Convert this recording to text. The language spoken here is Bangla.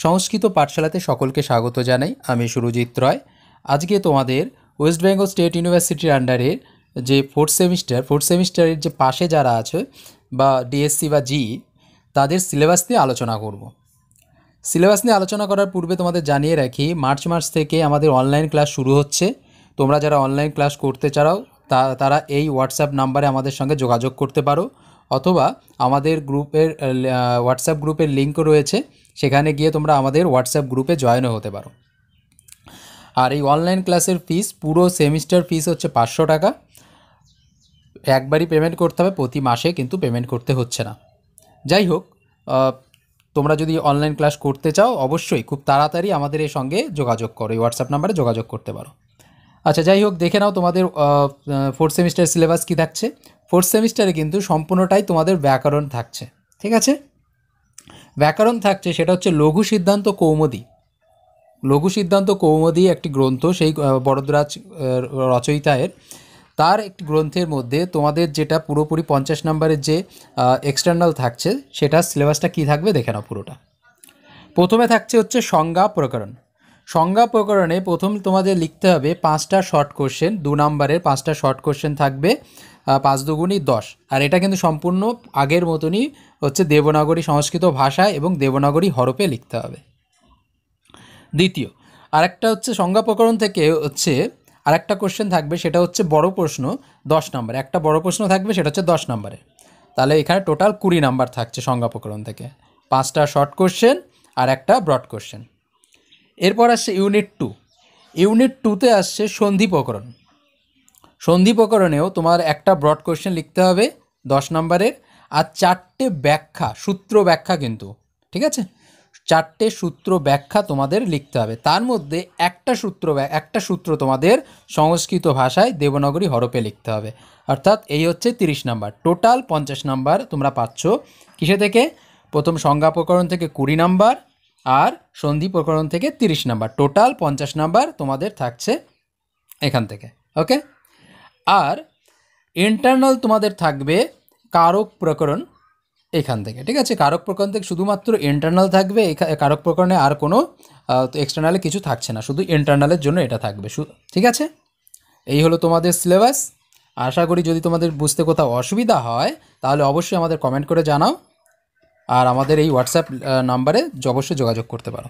সংস্কৃত পাঠশালাতে সকলকে স্বাগত জানাই। আমি সুরজিৎ রয়। আজকে তোমাদের ওয়েস্ট বেঙ্গল স্টেট ইউনিভার্সিটির আন্ডারে যে ফোর্থ সেমিস্টারের যে পাশে যারা আছে বা ডিএসসি বা জি, তাদের সিলেবাস নিয়ে আলোচনা করব। সিলেবাস নিয়ে আলোচনা করার পূর্বে তোমাদের জানিয়ে রাখি, মার্চ মাস থেকে আমাদের অনলাইন ক্লাস শুরু হচ্ছে। তোমরা যারা অনলাইন ক্লাস করতে চাও তারা এই হোয়াটসঅ্যাপ নাম্বারে আমাদের সঙ্গে যোগাযোগ করতে পারো, অথবা আমাদের গ্রুপের হোয়াটসঅ্যাপ গ্রুপের লিঙ্ক রয়েছে, সেখানে গিয়ে তোমরা আমাদের হোয়াটসঅ্যাপ গ্রুপে জয়েনও হতে পারো। আর এই অনলাইন ক্লাসের ফিস, পুরো সেমিস্টার ফিস হচ্ছে 500 টাকা। একবারই পেমেন্ট করতে হবে, প্রতি মাসে কিন্তু পেমেন্ট করতে হচ্ছে না। যাই হোক, তোমরা যদি অনলাইন ক্লাস করতে চাও অবশ্যই খুব তাড়াতাড়ি আমাদের এর সঙ্গে যোগাযোগ করো, এই হোয়াটসঅ্যাপ নাম্বারে যোগাযোগ করতে পারো। আচ্ছা, যাই হোক, দেখে নাও তোমাদের ফোর্থ সেমিস্টার সিলেবাস কী থাকছে। ফোর্থ সেমিস্টারে কিন্তু সম্পূর্ণটাই তোমাদের ব্যাকরণ থাকছে, ঠিক আছে? ব্যাকরণ থাকছে, সেটা হচ্ছে লঘু সিদ্ধান্ত কৌমুদী। লঘু সিদ্ধান্ত কৌমুদী একটি গ্রন্থ, সেই বরদরাজ রচয়িতায়ের, তার একটি গ্রন্থের মধ্যে তোমাদের যেটা পুরোপুরি 50 নম্বরের যে এক্সটার্নাল থাকছে, সেটা সিলেবাসটা কী থাকবে দেখে নাও পুরোটা। প্রথমে থাকছে হচ্ছে সংজ্ঞা প্রকরণ। সংজ্ঞা প্রকরণে প্রথম তোমাদের লিখতে হবে 5টা শর্ট কোশ্চেন, 2 নম্বরের 5টা শর্ট কোশ্চেন থাকবে, 5 দুগুণী 10। আর এটা কিন্তু সম্পূর্ণ আগের মতনই হচ্ছে দেবনাগরী সংস্কৃত ভাষায় এবং দেবনাগরী হরফে লিখতে হবে। দ্বিতীয়, আরেকটা হচ্ছে সংজ্ঞা প্রকরণ থেকে হচ্ছে আরেকটা কোশ্চেন থাকবে, সেটা হচ্ছে বড় প্রশ্ন 10 নম্বরে। একটা বড় প্রশ্ন থাকবে, সেটা হচ্ছে 10 নম্বরে। তাহলে এখানে টোটাল 20 নাম্বার থাকছে সংজ্ঞা প্রকরণ থেকে, 5টা শর্ট কোশ্চেন আর একটা ব্রড কোশ্চেন। এরপর আসছে ইউনিট 2। ইউনিট 2তে আসছে সন্ধি প্রকরণ। সন্ধি প্রকরণেও তোমার একটা ব্রড কোশ্চেন লিখতে হবে 10 নম্বরের, আর 4টে ব্যাখ্যা, সূত্র ব্যাখ্যা কিন্তু, ঠিক আছে? 4টে সূত্র ব্যাখ্যা তোমাদের লিখতে হবে। তার মধ্যে একটা সূত্র তোমাদের সংস্কৃত ভাষায় দেবনাগরী হরফে লিখতে হবে। অর্থাৎ এই হচ্ছে 30 নাম্বার। টোটাল 50 নাম্বার তোমরা পাচ্ছ কিসে থেকে? প্রথম সংজ্ঞা প্রকরণ থেকে 20 নাম্বার, আর সন্ধি প্রকরণ থেকে 30 নাম্বার। টোটাল 50 নাম্বার তোমাদের থাকছে এখান থেকে, ওকে? আর ইন্টারনাল তোমাদের থাকবে কারক প্রকরণ এখান থেকে, ঠিক আছে? কারক প্রকরণ থেকে শুধুমাত্র ইন্টারনাল থাকবে, কারক প্রকরণে আর কোনো এক্সটার্নালে কিছু থাকছে না, শুধু ইন্টারনালের জন্য এটা থাকবে, ঠিক আছে? এই হলো তোমাদের সিলেবাস। আশা করি যদি তোমাদের বুঝতে কোথাও অসুবিধা হয় তাহলে অবশ্যই আমাদের কমেন্ট করে জানাও, আর আমাদের এই হোয়াটসঅ্যাপ নাম্বারে অবশ্যই যোগাযোগ করতে পারো।